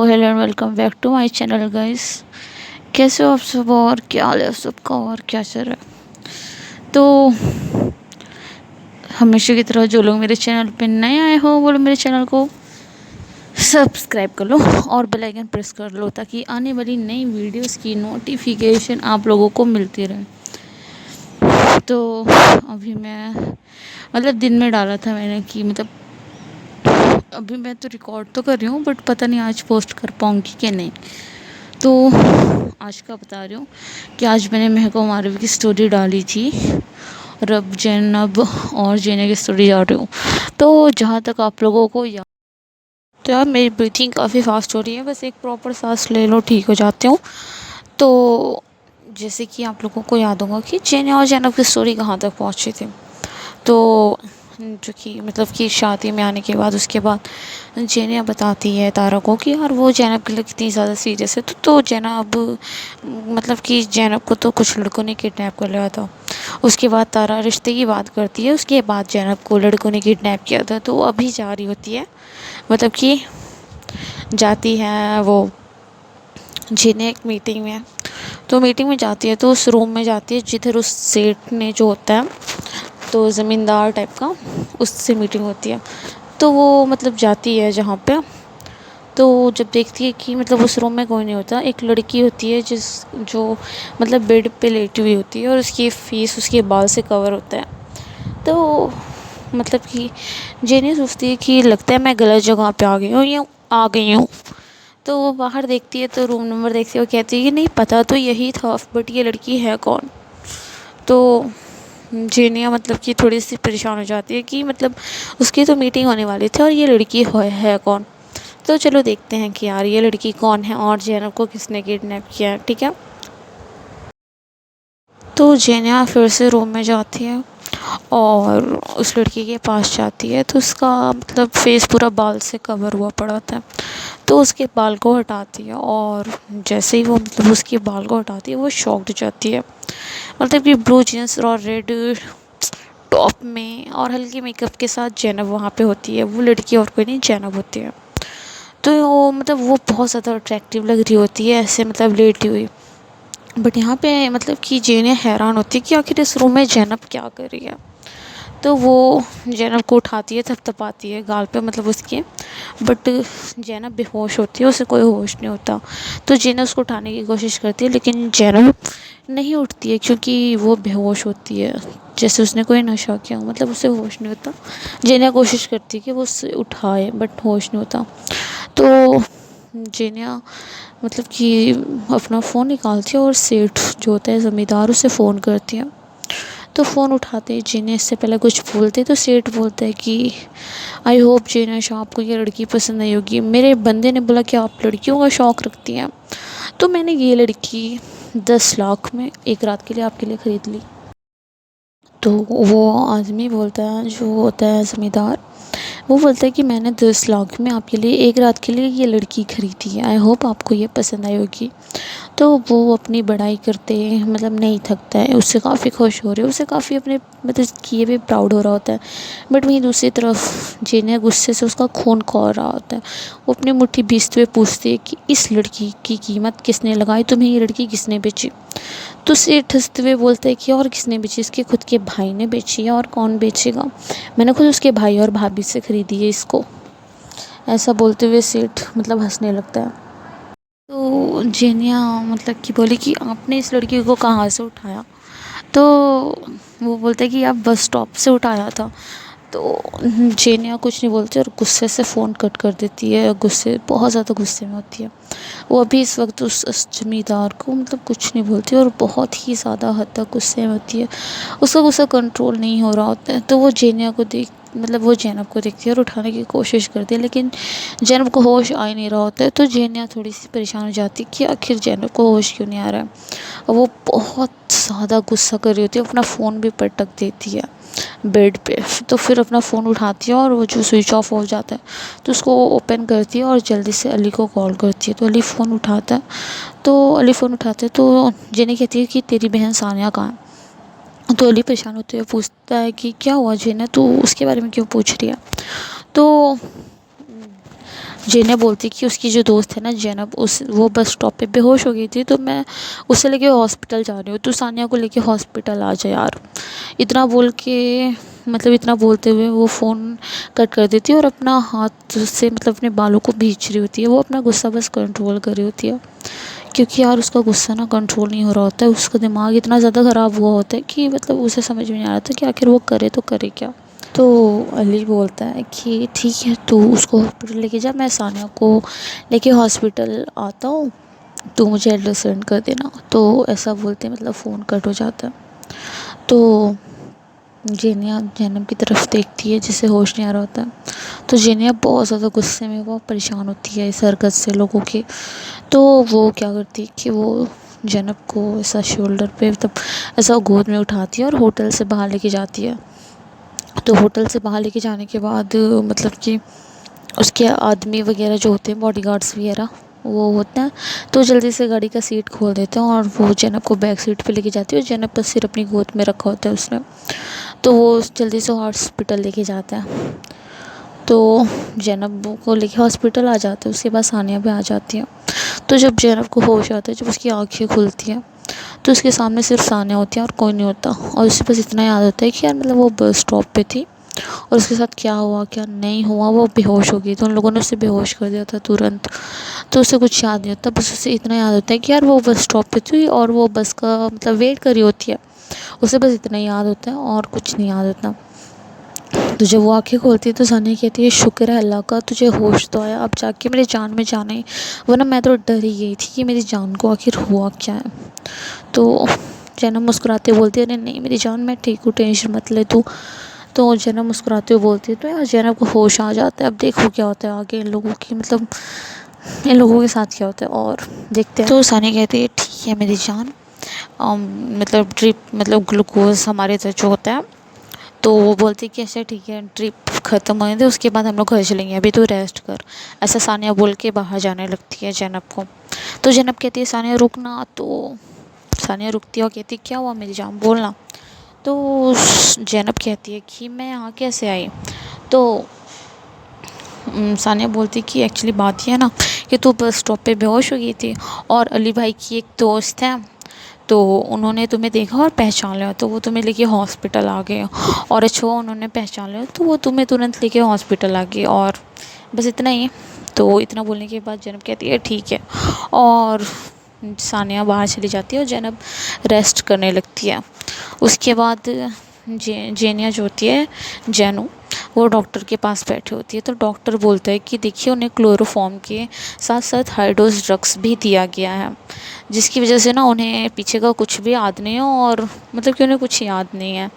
Hello and welcome back to my channel guys. कैसे हो आप सब और क्या हाल है आप सबका और क्या चल रहा है? तो हमेशा की तरह जो लोग मेरे चैनल पे नए आए हो वो लोग मेरे चैनल को सब्सक्राइब कर लो और बेल आइकन प्रेस कर लो ताकि आने वाली नई वीडियोस की नोटिफिकेशन आप लोगों को मिलती रहे। तो अभी मैं दिन में डाला था मैंने कि अभी मैं तो रिकॉर्ड तो कर रही हूँ बट पता नहीं आज पोस्ट कर पाऊँगी कि नहीं। तो आज का बता रही हूँ कि आज मैंने महको मारवी की स्टोरी डाली थी और अब जैनब और जेने की स्टोरी डाल रही हूँ। तो जहाँ तक आप लोगों को याद, तो यार मेरी ब्रीथिंग काफ़ी फास्ट हो रही है, बस एक प्रॉपर सांस ले लो ठीक हो जाती हूँ। तो जैसे कि आप लोगों को याद होगा कि जेने और जैनब की स्टोरी कहाँ तक पहुँची थी। तो जो कि कि शादी में आने के बाद उसके बाद जैनब बताती है तारा को कि यार वो जैनब के लिए कितनी ज़्यादा सीरियस है। तो जैनब कि जैनब को तो कुछ लड़कों ने किडनैप कर लिया था। उसके बाद तारा रिश्ते की बात करती है, उसके बाद जैनब को लड़कों ने किडनैप किया था। तो अभी जा रही होती है कि जाती है वो जिन्हें एक मीटिंग में, तो मीटिंग में जाती है तो उस रूम में जाती है जिधर उस सेठ ने जो होता है तो ज़मींदार टाइप का उससे मीटिंग होती है। तो वो जाती है जहाँ पे, तो जब देखती है कि उस रूम में कोई नहीं होता, एक लड़की होती है जो बेड पे लेटी हुई होती है और उसकी फेस उसके बाल से कवर होता है। तो कि जेनी सोचती है कि लगता है मैं गलत जगह पे आ गई हूँ। तो वो बाहर देखती है तो रूम नंबर देखती है, वो कहती है कि नहीं पता तो यही था बट ये लड़की है कौन। तो जेनिया कि थोड़ी सी परेशान हो जाती है कि उसकी तो मीटिंग होने वाली थी और ये लड़की है कौन। तो चलो देखते हैं कि यार ये लड़की कौन है और जैनब को किसने किडनैप किया है। ठीक है, तो जेनिया फिर से रूम में जाती है और उस लड़की के पास जाती है तो उसका फेस पूरा बाल से कवर हुआ पड़ा था। तो उसके बाल को हटाती है और जैसे ही वो उसके बाल को हटाती है वो शॉक्ड हो जाती है। कि ब्लू जीन्स और रेड टॉप में और हल्के मेकअप के साथ जैनब वहाँ पे होती है। वो लड़की और कोई नहीं जैनब होती है। तो वो वो बहुत ज़्यादा अट्रैक्टिव लग रही होती है ऐसे लेटी हुई। बट यहाँ पे कि जेने हैरान होती है कि आखिर इस रूम में जैनब क्या कर रही है। तो वो जैनब को उठाती है, थपथपाती है गाल पे उसके, बट जैनब बेहोश होती है, उसे कोई होश नहीं होता। तो जैनब उसको उठाने की कोशिश करती है लेकिन जैनब नहीं उठती है क्योंकि वो बेहोश होती है, जैसे उसने कोई नशा किया हो, उसे होश नहीं होता। जैनब कोशिश करती है कि वो उसे उठाए बट होश नहीं होता। तो जेनिया कि अपना फ़ोन निकालती है और सेठ जो होता है ज़मींदार उसे फ़ोन करती है। तो फ़ोन उठाते ही जेनिया इससे पहले कुछ बोलते तो सेठ बोलता है कि आई होप जेनिया शाह आपको ये लड़की पसंद नहीं होगी। मेरे बंदे ने बोला कि आप लड़कियों का शौक़ रखती हैं, तो मैंने ये लड़की 10 लाख में एक रात के लिए आपके लिए ख़रीद ली। तो वो आदमी बोलता है जो होता है ज़मींदार, वो बोलता है कि मैंने 10 लाख में आपके लिए एक रात के लिए ये लड़की ख़रीदी है, आई होप आपको ये पसंद आई होगी। तो वो अपनी बड़ाई करते नहीं थकता है, उससे काफ़ी खुश हो रहे हो, उसे काफ़ी अपने किए पे प्राउड हो रहा होता है। बट वहीं दूसरी तरफ जेने गुस्से से उसका खून खौल रहा होता है। वो अपनी मुट्ठी भींचते हुए पूछती है कि इस लड़की की कीमत किसने लगाई, तुम्हें ये लड़की किसने बेची। तो सेठ हंसते हुए बोलता है कि और किसने बेची, इसके खुद के भाई ने बेची है, और कौन बेचेगा, मैंने खुद उसके भाई और भाभी से ख़रीदी है इसको। ऐसा बोलते हुए सेठ हंसने लगता है। तो जेनिया कि बोली कि आपने इस लड़की को कहाँ से उठाया। तो वो बोलता है कि आप बस स्टॉप से उठाया था। तो जेनिया कुछ नहीं बोलती और गुस्से से फ़ोन कट कर देती है, बहुत ज़्यादा गुस्से में होती है। वो अभी इस वक्त उस ज़मींदार को कुछ नहीं बोलती और बहुत ही ज़्यादा हद तक गुस्से में होती है। उसका गुस्सा कंट्रोल नहीं हो रहा होता है। तो वो जेनिया को वो जैनब को देखती है और उठाने की कोशिश करती है लेकिन जैनब को होश आ ही नहीं रहा होता है। तो जेनिया थोड़ी सी परेशान हो जाती है कि आखिर जैनब को होश क्यों नहीं आ रहा है। और वो बहुत ज़्यादा गुस्सा कर रही होती है, अपना फ़ोन भी पटक देती है बेड पे। तो फिर अपना फ़ोन उठाती है और वो जो स्विच ऑफ हो जाता है तो उसको ओपन करती है और जल्दी से अली को कॉल करती है। तो अली फ़ोन उठाता है, तो जेनी कहती है कि तेरी बहन सानिया कहाँ है। तो अली परेशान होते हुए पूछता है कि क्या हुआ जेना, तो उसके बारे में क्यों पूछ रही है। तो जेनिया बोलती कि उसकी जो दोस्त है ना जैनब, उस वो बस स्टॉप पे बेहोश हो गई थी, तो मैं उसे लेके हॉस्पिटल जा रही हूँ, तू सानिया को लेके हॉस्पिटल आ जा यार। इतना बोल के मतलब इतना बोलते हुए वो फ़ोन कट कर देती है और अपना हाथ से मतलब अपने बालों को भींच रही होती है। वो अपना गुस्सा बस कंट्रोल कर रही होती है, क्योंकि यार उसका गुस्सा ना कंट्रोल नहीं हो रहा होता है। उसका दिमाग इतना ज़्यादा ख़राब हुआ होता है कि मतलब उसे समझ में नहीं आ रहा था कि आखिर वो करे तो करे क्या। तो अली बोलता है कि ठीक है, तू उसको हॉस्पिटल लेके जा, मैं सानिया को लेके हॉस्पिटल आता हूँ, तू मुझे एड्रेस सेंड कर देना। तो ऐसा बोलते मतलब फ़ोन कट हो जाता है। तो जेनिया जैनब की तरफ देखती है जिसे होश नहीं आ रहा होता है। तो जेनिया बहुत ज़्यादा गुस्से में बहुत परेशान होती है इस हरकत से लोगों के। तो वो क्या करती है कि वो जैनब को ऐसा शोल्डर पे मतलब ऐसा गोद में उठाती है और होटल से बाहर लेके जाती है। तो होटल से बाहर लेके जाने के बाद मतलब कि उसके आदमी वगैरह जो होते हैं बॉडीगार्ड्स वगैरह वो होते हैं, तो जल्दी से गाड़ी का सीट खोल देते हैं और वो जैनब को बैक सीट पे लेके जाती है और जैनब का सिर अपनी गोद में रखा होता है उसने। तो वो जल्दी से हॉस्पिटल लेके जाता है। तो जैनब को लेके हॉस्पिटल आ जाते हैं, उसके बाद सानिया भी आ जाती है। तो जब जैनब को होश आता है, जब उसकी आँखें खुलती हैं, तो उसके सामने सिर्फ सानिया होती है और कोई नहीं होता। और उसे बस इतना याद होता है कि यार मतलब वो बस स्टॉप पे थी और उसके साथ क्या हुआ क्या नहीं हुआ, वो बेहोश हो गई, तो उन लोगों ने उसे बेहोश कर दिया था तुरंत। तो उसे कुछ याद नहीं होता, बस उसे इतना याद होता है कि यार वो बस स्टॉप पे थी और वो बस का मतलब वेट कर रही होती है। उसे बस इतना ही याद होता है और कुछ नहीं याद होता। तो जब वो आँखें खोलती है तो सानिया कहती है शुक्र है अल्लाह का, तुझे होश तो आया, अब जाके मेरी जान में जान आई, वरना मैं तो डर ही गई थी कि मेरी जान को आखिर हुआ क्या है। तो जैनब मुस्कुराते बोलती है अरे नहीं मेरी जान, मैं ठीक हूँ, टेंशन मत ले तू। तो जैनब मुस्कुराते हुए बोलती है तो यार जैनब को होश आ जाता है। अब देखो क्या होता है आगे इन लोगों की मतलब इन लोगों के साथ क्या होता है और देखते हैं। तो सानिया कहती है ठीक है मेरी जान, मतलब ड्रिप मतलब ग्लूकोज हमारे इधर जो होता है। तो वो बोलती कि ऐसे ठीक है ट्रिप ख़त्म होने दे, उसके बाद हम लोग घर चलेंगे, अभी तो रेस्ट कर। ऐसा सानिया बोल के बाहर जाने लगती है जैनब को। तो जैनब कहती है सानिया रुकना। तो सानिया रुकती है और कहती क्या हुआ मेरी जान बोलना। तो जैनब कहती है कि मैं यहाँ कैसे आई। तो सानिया बोलती कि एक्चुअली बात ये है ना कि तू बस स्टॉप पे बेहोश हो गई थी और अली भाई की एक दोस्त है, तो उन्होंने तुम्हें देखा और पहचान लिया, तो वो तुम्हें लेके हॉस्पिटल आ गए और अच्छा हुआ उन्होंने पहचान लिया तो वो तुम्हें तुरंत लेके हॉस्पिटल आ गए और बस इतना ही। तो इतना बोलने के बाद जैनब कहती है ठीक है और सानिया बाहर चली जाती है और जैनब रेस्ट करने लगती है। उसके बाद जेनिया जो होती है जैनू, वो डॉक्टर के पास बैठी होती है। तो डॉक्टर बोलता है कि देखिए उन्हें क्लोरोफॉर्म के साथ साथ हाई डोज ड्रग्स भी दिया गया है, जिसकी वजह से ना उन्हें पीछे का कुछ भी याद नहीं है और मतलब कि उन्हें कुछ याद नहीं है।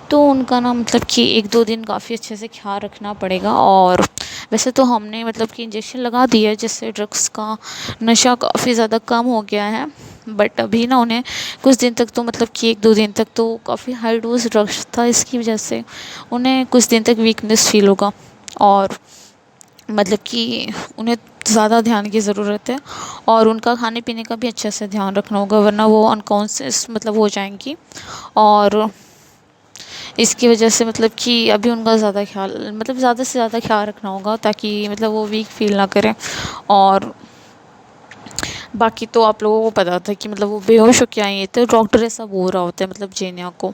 तो उनका ना मतलब कि 1-2 दिन काफ़ी अच्छे से ख्याल रखना पड़ेगा। और वैसे तो हमने मतलब कि इंजेक्शन लगा दिया है जिससे ड्रग्स का नशा काफ़ी ज़्यादा कम हो गया है, बट अभी ना उन्हें कुछ दिन तक तो मतलब कि 1-2 दिन तक तो काफ़ी हाई डोज ड्रग्स था, इसकी वजह से उन्हें कुछ दिन तक वीकनेस फील होगा और मतलब कि उन्हें ज़्यादा ध्यान की ज़रूरत है और उनका खाने पीने का भी अच्छे से ध्यान रखना होगा, वरना वो अनकॉन्शियस मतलब हो जाएंगी। और इसकी वजह से मतलब कि अभी उनका ज़्यादा ख्याल मतलब ज़्यादा से ज़्यादा ख्याल रखना होगा ताकि मतलब वो वीक फील ना करें। और बाकी तो आप लोगों को पता था कि मतलब वो बेहोश हो के आई है, तो डॉक्टर ऐसा बोल रहा होता है मतलब जेनिया को।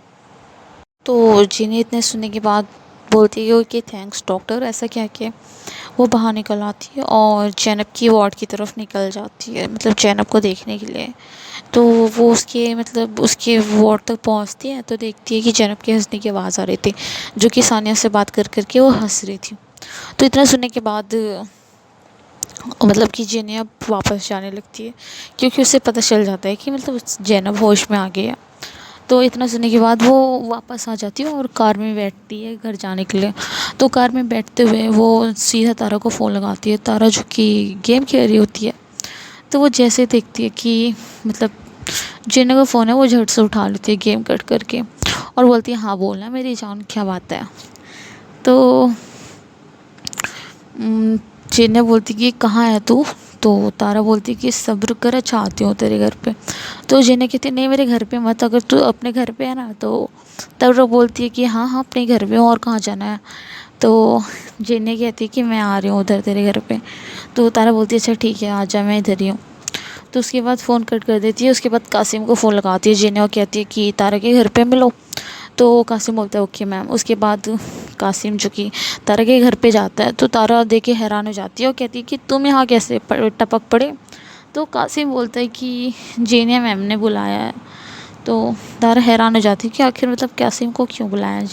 तो जेनिया इतने सुनने के बाद बोलती है कि थैंक्स डॉक्टर, ऐसा क्या किया। वो बाहर निकल आती है और जैनब की वार्ड की तरफ निकल जाती है मतलब जैनब को देखने के लिए। तो वो उसके मतलब उसके वार्ड तक पहुंचती है तो देखती है कि जैनब के हंसने की आवाज़ आ रही थी, जो कि सानिया से बात कर कर के वो हंस रही थी। तो इतना सुनने के बाद मतलब कि जेनिया वापस जाने लगती है, क्योंकि उसे पता चल जाता है कि मतलब जैनब होश में आ गया। तो इतना सुनने के बाद वो वापस आ जाती है और कार में बैठती है घर जाने के लिए। तो कार में बैठते हुए वो सीधा तारा को फ़ोन लगाती है, तारा जो कि गेम खेल रही होती है। तो वो जैसे देखती है कि मतलब जेना का फ़ोन है, वो झट से उठा लेती है गेम कट करके और बोलती है हाँ बोलना मेरी जान क्या बात है। तो जेना बोलती कि कहाँ है तू। तो तारा बोलती कि सब्र कर, चाहती हूँ तेरे घर पे। तो जेना कहती नहीं मेरे घर पे मत, अगर तू अपने घर पे है ना। तो तब वो बोलती है कि हाँ हाँ अपने घर पे हूँ और कहाँ जाना है। तो जेने कहती कि मैं आ रही हूँ उधर तेरे घर पे। तो तारा बोलती है अच्छा ठीक है आ जा, मैं इधर ही हूँ। तो उसके बाद फ़ोन कट कर देती है। उसके बाद कासिम को फ़ोन लगाती है जीने और कहती है कि तारा के घर पे मिलो। तो कासिम बोलता है ओके मैम। उसके बाद कासिम जो कि तारा के घर पे जाता है तो तारा देख के हैरान हो जाती है और कहती है कि तुम यहाँ कैसे टपक पड़े। तो कासिम बोलता है कि जीनिया मैम ने बुलाया है। तो तारा हैरान हो जाती है कि आखिर मतलब कासिम को क्यों बुलाया है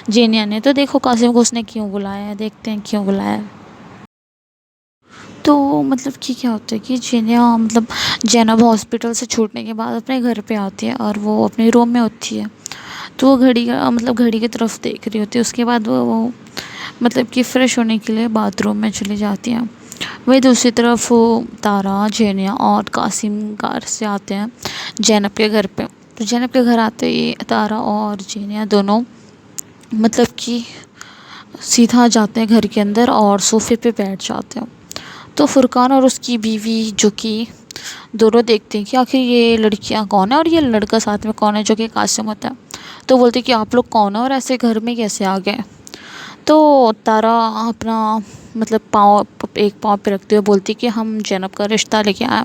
जीनिया ने। तो देखो कासिम को उसने क्यों बुलाया है, देखते हैं क्यों बुलाया है। तो मतलब कि क्या होता है कि जीनिया मतलब जैनब हॉस्पिटल से छूटने के बाद अपने घर पे आती है और वो अपने रूम में होती है। तो वो घड़ी की तरफ देख रही होती है। उसके बाद वो मतलब कि फ़्रेश होने के लिए बाथरूम में चली जाती हैं। वहीं दूसरी तरफ वो तारा, जेनिया और कासिम कार से आते हैं जैनब के घर पे। तो जैनब के घर आते ही तारा और जेनिया दोनों मतलब कि सीधा जाते हैं घर के अंदर और सोफे पे बैठ जाते हैं। तो फुरकान और उसकी बीवी जो कि दोनों देखते हैं कि आखिर ये लड़कियां कौन है और ये लड़का साथ में कौन है जो कि कासिम होता है। तो बोलते हैं कि आप लोग कौन हो और ऐसे घर में कैसे आ गए। तो तारा अपना मतलब एक पाँव पे रखते हुए बोलती कि हम जैनब का रिश्ता लेके आए।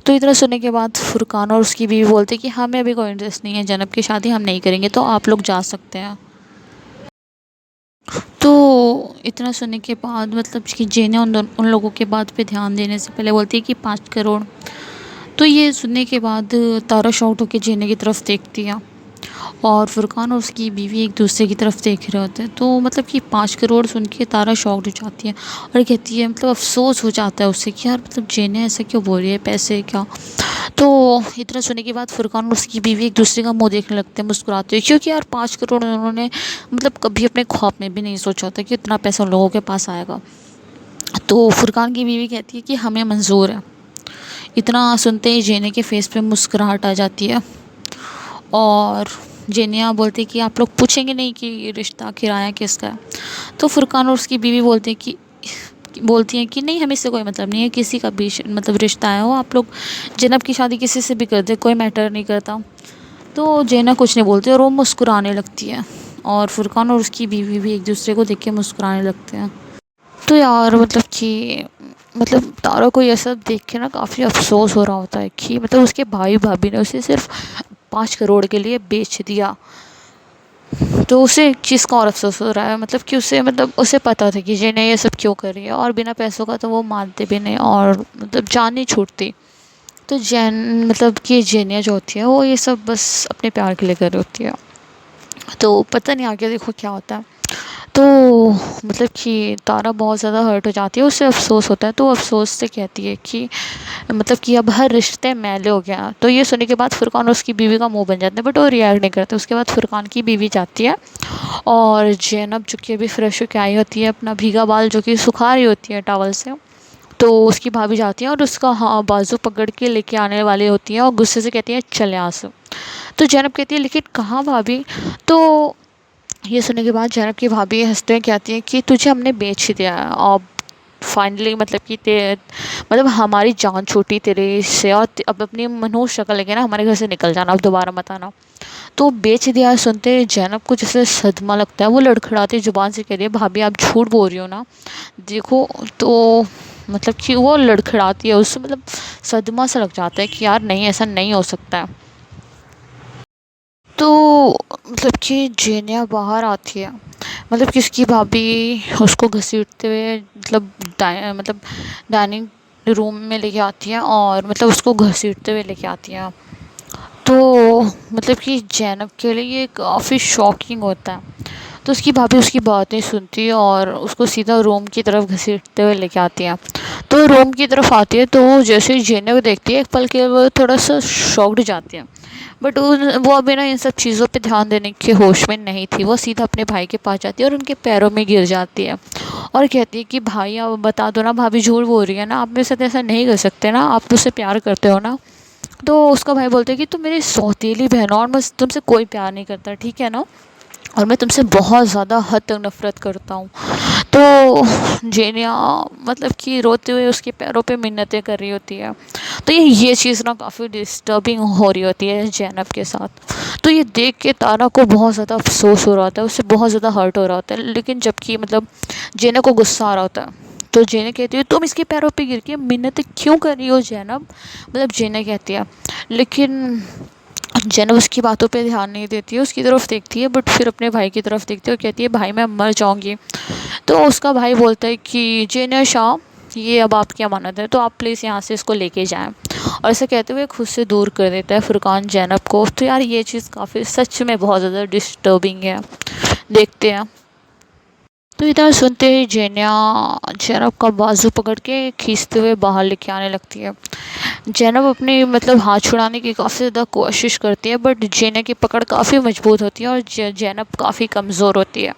तो इतना सुनने के बाद फुरकान और उसकी बीवी बोलते कि हमें अभी कोई इंटरेस्ट नहीं है, जैनब की शादी हम नहीं करेंगे, तो आप लोग जा सकते हैं। तो इतना सुनने के बाद मतलब कि जेने उन लोगों के बात पे ध्यान देने से पहले बोलती है कि 5 करोड़। तो ये सुनने के बाद तारा शॉक्ड होकर जेने की तरफ देखती है और फुरकान और उसकी बीवी एक दूसरे की तरफ देख रहे होते हैं। तो मतलब कि 5 करोड़ सुन के तारा शॉक्ड हो जाती है और कहती है मतलब अफसोस हो जाता है उससे कि यार मतलब जेने ऐसा क्यों बोल रही है, पैसे क्या। तो इतना सुनने के बाद फुरकान और उसकी बीवी एक दूसरे का मुंह देखने लगते हैं मुस्कुराते हुए, क्योंकि यार 5 करोड़ उन्होंने मतलब कभी अपने ख्वाब में भी नहीं सोचा होता कि इतना पैसा उन लोगों के पास आएगा। तो फुरकान की बीवी कहती है कि हमें मंजूर है। इतना सुनते ही जेने के फेस पे मुस्कुराहट आ जाती है और जेनिया बोलती है कि आप लोग पूछेंगे नहीं कि रिश्ता किराया किसका है। तो फुरकान और उसकी बीवी बोलती हैं कि नहीं हमें इससे कोई मतलब नहीं है, किसी का भी मतलब रिश्ता आया हो, आप लोग जैनब की शादी किसी से भी कर दे, कोई मैटर नहीं करता। तो जेना कुछ नहीं बोलती और वो मुस्कुराने लगती है और फुरकान और उसकी बीवी भी एक दूसरे को देख के मुस्कुराने लगते हैं। तो यार मतलब कि मतलब तारा को ये सब देख के ना काफ़ी अफसोस हो रहा होता है कि मतलब उसके भाई भाभी ने उसे सिर्फ 5 करोड़ के लिए बेच दिया। तो उसे एक चीज़ का और अफसोस हो रहा है मतलब कि उसे मतलब उसे पता था कि जिन्हें ये सब क्यों कर रही है और बिना पैसों का तो वो मानते भी नहीं और मतलब जान नहीं छूटती। तो मतलब कि जेनिया जो होती है वो ये सब बस अपने प्यार के लिए कर रही होती है। तो पता नहीं आगे देखो क्या होता है। तो मतलब कि तारा बहुत ज़्यादा हर्ट हो जाती है, उसे अफसोस होता है। तो अफसोस से कहती है कि मतलब कि अब हर रिश्ते मैले हो गया। तो ये सुनने के बाद फुरकान और उसकी बीवी का मुंह बन जाता है बट वो रिएक्ट नहीं करते। उसके बाद फुरकान की बीवी जाती है और जैनब जो कि अभी फ्रेश होकर आई होती है, अपना भीगा बाल जो कि सुखा रही होती है टॉवल से, तो उसकी भाभी जाती है और उसका बाजू पकड़ के लेके आने वाली होती है और गुस्से से कहती है चल यहाँ से। तो जैनब कहती है लेकिन कहाँ भाभी। तो ये सुनने के बाद जैनब की भाभी हंसते हुए कहती है कि तुझे हमने बेच दिया है अब फाइनली, मतलब कि मतलब हमारी जान छूटी तेरे से और अब अपनी मनहूस शक्ल लेके ना हमारे घर से निकल जाना, अब दोबारा मत आना। तो बेच दिया है सुनते जैनब को जैसे सदमा लगता है। वो लड़खड़ाती जुबान से कह रही है भाभी आप झूठ बोल रही हो ना, देखो। तो मतलब कि वो लड़खड़ाती है, उससे मतलब सदमा सा लग जाता है कि यार नहीं ऐसा नहीं हो सकता है। तो मतलब कि जेनिया बाहर आती है, मतलब कि उसकी भाभी उसको घसीटते हुए मतलब डाइनिंग रूम में लेके आती है और मतलब उसको घसीटते हुए लेके आती है। तो मतलब कि जैनब के लिए ये काफ़ी शॉकिंग होता है। तो उसकी भाभी उसकी बात नहीं सुनती और उसको सीधा रूम की तरफ घसीटते हुए लेके आती है। तो रूम की तरफ आती है तो जैसे ही जेने को देखती है एक पल के वो थोड़ा सा शॉक्ड जाती है। बट वो अभी ना इन सब चीज़ों पे ध्यान देने के होश में नहीं थी। वो सीधा अपने भाई के पास जाती है और उनके पैरों में गिर जाती है और कहती है कि भाई आप बता दो ना, भाभी झूठ बोल रही है ना, आप मेरे साथ ऐसा नहीं कर सकते ना, आप मुझसे प्यार करते हो ना। तो उसका भाई बोलता है कि तुम मेरी सौतेली बहन हो और मैं तुमसे कोई प्यार नहीं करता, ठीक है ना, और मैं तुमसे बहुत ज़्यादा हद तक नफ़रत करता हूँ। तो जेनिया मतलब कि रोते हुए उसके पैरों पे मिन्नतें कर रही होती है। तो ये चीज़ ना काफ़ी डिस्टर्बिंग हो रही होती है जैनब के साथ। तो ये देख के तारा को बहुत ज़्यादा अफसोस हो रहा होता है, उससे बहुत ज़्यादा हर्ट हो रहा होता है। लेकिन जबकि मतलब जेना को गुस्सा आ रहा होता है तो जेने कहती है तुम इसके पैरों पे गिर के मिन्नत क्यों कर रही हो ज़ैनब, मतलब जेने कहती है। लेकिन ज़ैनब उसकी बातों पे ध्यान नहीं देती है, उसकी तरफ देखती है, बट फिर अपने भाई की तरफ देखती है और कहती है भाई मैं मर जाऊँगी। तो उसका भाई बोलता है कि जेने शाह ये अब आपकी अमानत है, तो आप प्लीज़ यहाँ से इसको लेके जाएं। और ऐसा कहते हुए खुद से दूर कर देता है फुरकान ज़ैनब को। तो यार ये चीज़ काफ़ी सच में बहुत ज़्यादा डिस्टर्बिंग है। देखते हैं। तो इधर सुनते ही जेनिया ज़ैनब का बाजू पकड़ के खींचते हुए बाहर लेके आने लगती है। ज़ैनब अपनी मतलब हाथ छुड़ाने की काफ़ी ज़्यादा कोशिश करती है, बट जेनिया की पकड़ काफ़ी मजबूत होती है और ज़ैनब काफ़ी कमज़ोर होती है,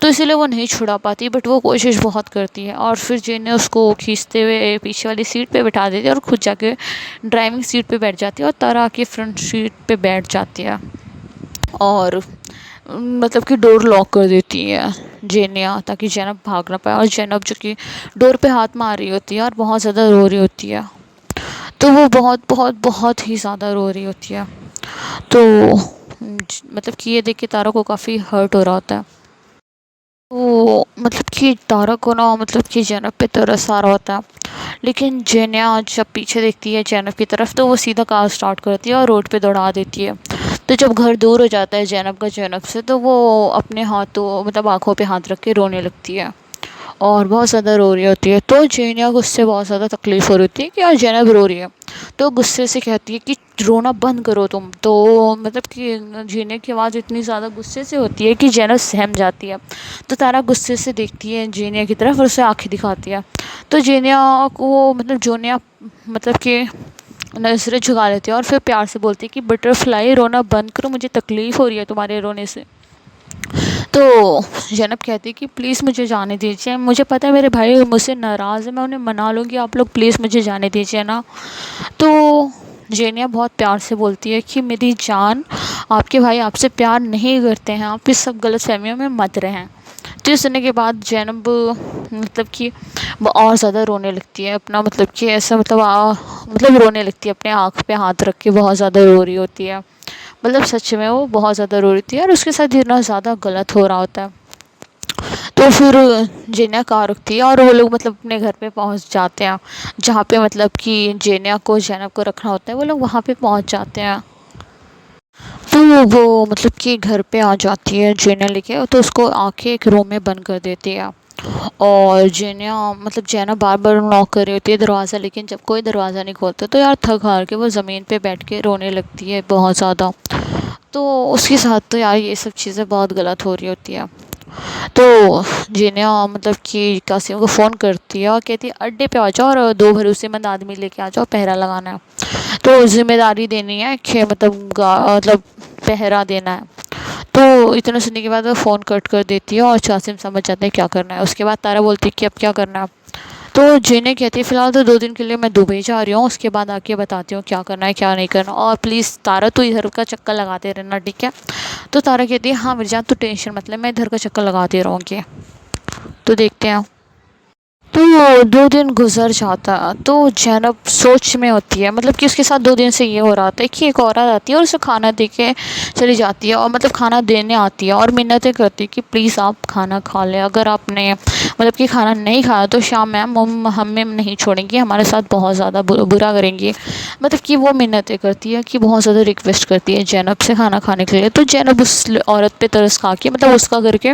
तो इसीलिए वो नहीं छुड़ा पाती, बट वो कोशिश बहुत करती है। और फिर जेनिया उसको खींचते हुए पीछे वाली सीट पे बिठा देती है और खुद जाके ड्राइविंग सीट पे बैठ जाती है और तारा आके फ्रंट सीट पे बैठ जाती है और मतलब कि डोर लॉक कर देती है जेनिया, ताकि ज़ैनब भाग ना पाए। और ज़ैनब जो कि डोर पे हाथ मार रही होती है और बहुत ज़्यादा रो रही होती है, तो वो बहुत बहुत बहुत ही ज़्यादा रो रही होती है। तो मतलब कि ये देख के तारा को काफ़ी हर्ट हो रहा होता है। तो मतलब कि तारा को ना मतलब कि ज़ैनब पे तरस आ रहा होता है, लेकिन जेनिया जब पीछे देखती है ज़ैनब की तरफ तो वो सीधा कार स्टार्ट करती है और रोड पे दौड़ा देती है। तो जब घर दूर हो जाता है ज़ैनब का ज़ैनब से, तो वो अपने हाथों मतलब आँखों पे हाथ रख के रोने लगती है और बहुत ज़्यादा रो रही होती है। तो जेनिया को उससे बहुत ज़्यादा तकलीफ़ हो रही होती है कि यार ज़ैनब रो रही है, तो गुस्से से कहती है कि रोना बंद करो तुम। तो मतलब कि जेनिया की आवाज़ इतनी ज़्यादा गुस्से से होती है कि ज़ैनब सहम जाती है। तो तारा गुस्से से देखती है जेनिया की तरफ और उसे आँखें दिखाती है। तो जेनिया को मतलब जोनिया मतलब कि नज़रें झुका लेती है और फिर प्यार से बोलती है कि बटरफ्लाई रोना बंद करो, मुझे तकलीफ़ हो रही है तुम्हारे रोने से। तो ज़ैनब कहती है कि प्लीज़ मुझे जाने दीजिए, मुझे पता है मेरे भाई मुझसे नाराज़ है, मैं उन्हें मना लूँगी, आप लोग प्लीज़ मुझे जाने दीजिए ना। तो जेनिया बहुत प्यार से बोलती है कि मेरी जान, आपके भाई आपसे प्यार नहीं करते हैं, आप इस सब गलतफहमियों में मत रहें। तो ये सुनने के बाद ज़ैनब मतलब कि वो और ज़्यादा रोने लगती है, अपना मतलब कि ऐसा मतलब रोने लगती है, अपने आँख पे हाथ रख के बहुत ज़्यादा रो रही होती है। मतलब सच में वो बहुत ज़्यादा रो रही थी और उसके साथ इतना ज़्यादा गलत हो रहा होता है। तो फिर जेनिया कार रुकती है और वो लोग मतलब अपने घर पे पहुंच जाते हैं, जहाँ पे मतलब कि जेनिया को ज़ैनब को रखना होता है, वो लोग वहाँ पे पहुंच जाते हैं। तो वो मतलब कि घर पे आ जाती है जेनिया लेके, तो उसको आके एक रूम में बंद कर देती है। और जेनिया मतलब जेना बार बार नॉक कर रही होती है दरवाज़ा, लेकिन जब कोई दरवाज़ा नहीं खोलता तो यार थक हार के वो ज़मीन पे बैठ के रोने लगती है बहुत ज़्यादा। तो उसके साथ तो यार ये सब चीज़ें बहुत गलत हो रही होती है। तो जेनिया मतलब कि कासिम को फ़ोन करती है और कहती है अड्डे पे आ जाओ और दो भरोसेमंद आदमी लेके आ जाओ, पहरा लगाना है। तो जिम्मेदारी देनी है कि मतलब पहरा देना है। तो इतना सुनने के बाद वो फ़ोन कट कर देती है और कासिम समझ जाते हैं क्या करना है। उसके बाद तारा बोलती है कि अब क्या करना है। तो जेने कहती है फ़िलहाल तो 2 दिन के लिए मैं दुबई जा रही हूँ, उसके बाद आके बताती हूँ क्या करना है क्या नहीं करना, और प्लीज़ तारा तू इधर का चक्कर लगाते रहना, ठीक है। तो तारा कहती है हाँ मिर्जा तू टेंशन मत ले, मैं इधर का चक्कर लगाती रहूँगी। तो देखते हैं। तो 2 दिन गुजर जाता तो ज़ैनब सोच में होती है, मतलब कि उसके साथ 2 दिन से ये हो रहा था कि एक औरत आती है और उसे खाना दे के चली जाती है, और मतलब खाना देने आती है और मिन्नतें करती है कि प्लीज़ आप खाना खा लें, अगर आपने मतलब कि खाना नहीं खाया तो शाम मैम हमें नहीं छोड़ेंगी, हमारे साथ बहुत ज़्यादा बुरा करेंगी। मतलब कि वो मिन्नतें करती है कि बहुत ज़्यादा रिक्वेस्ट करती है ज़ैनब से खाना खाने के लिए। तो ज़ैनब उस औरत पे तरस खा के मतलब उसका करके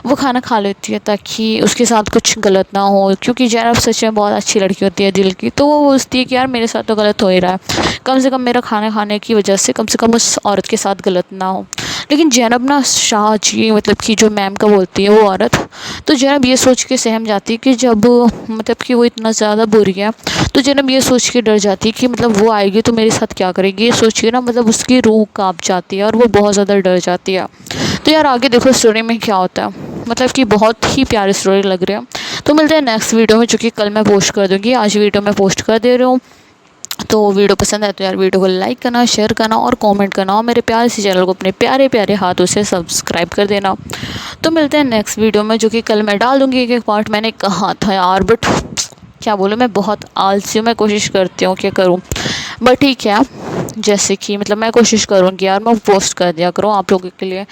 वो खाना खा लेती है ताकि उसके साथ कुछ गलत ना हो, क्योंकि ज़ैनब सच में बहुत अच्छी लड़की होती है दिल की। तो वो सोचती है कि यार मेरे साथ तो गलत हो ही रहा है, कम से कम मेरा खाना खाने की वजह से उस औरत के साथ गलत ना हो। लेकिन ज़ैनब ना शाह जी मतलब कि जो मैम का बोलती है वो औरत, तो ज़ैनब ये सोच के सहम जाती है कि जब मतलब कि वो इतना ज़्यादा बुरी है, तो ज़ैनब ये सोच के डर जाती है कि मतलब वो आएगी तो मेरे साथ क्या करेगी, ये सोच के ना मतलब उसकी रूह काँप जाती है और वो बहुत ज़्यादा डर जाती है। तो यार आगे देखो स्टोरी में क्या होता है, मतलब कि बहुत ही प्यारी स्टोरी लग रही है। तो मिलते हैं नेक्स्ट वीडियो में, जो कि कल मैं पोस्ट कर दूँगी, आज वीडियो में पोस्ट कर दे रही हूँ। तो वीडियो पसंद है तो यार वीडियो को लाइक करना, शेयर करना और कमेंट करना, और मेरे प्यारे से चैनल को अपने प्यारे प्यारे हाथों से सब्सक्राइब कर देना। तो मिलते हैं नेक्स्ट वीडियो में, जो कि कल मैं डाल दूँगी एक एक पार्ट। मैंने कहा था यार, बट क्या बोलूँ, मैं बहुत आलसी हूँ, मैं कोशिश करती हूँ क्या करूँ, बट ठीक है जैसे कि मतलब मैं कोशिश करूँगी यार मैं पोस्ट कर दिया करूँ आप लोगों के लिए।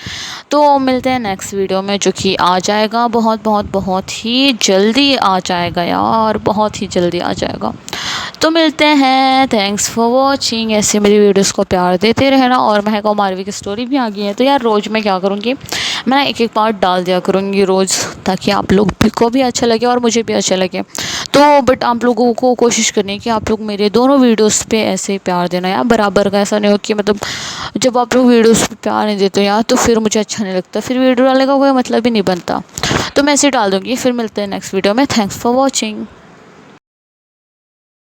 तो मिलते हैं नेक्स्ट वीडियो में, जो कि आ जाएगा बहुत बहुत बहुत ही जल्दी आ जाएगा यार, बहुत ही जल्दी आ जाएगा। तो मिलते हैं, थैंक्स फॉर वॉचिंग। ऐसे मेरी वीडियोस को प्यार देते रहना। और महक और मारवी की स्टोरी भी आ गई है, तो यार रोज़ मैं क्या करूँगी, मैं एक एक पार्ट डाल दिया करूँगी रोज़, ताकि आप लोग भी को भी अच्छा लगे और मुझे भी अच्छा लगे। तो बट आप लोगों को कोशिश करनी है कि आप लोग मेरे दोनों वीडियोस पे ऐसे ही प्यार देना यार, बराबर का। ऐसा नहीं हो कि मतलब जब आप लोग वीडियोस पे प्यार नहीं देते यार, तो फिर मुझे अच्छा नहीं लगता, फिर वीडियो डालने का कोई मतलब ही नहीं बनता। तो मैं ऐसे ही डाल दूँगी। फिर मिलते हैं नेक्स्ट वीडियो में। Thanks for watching.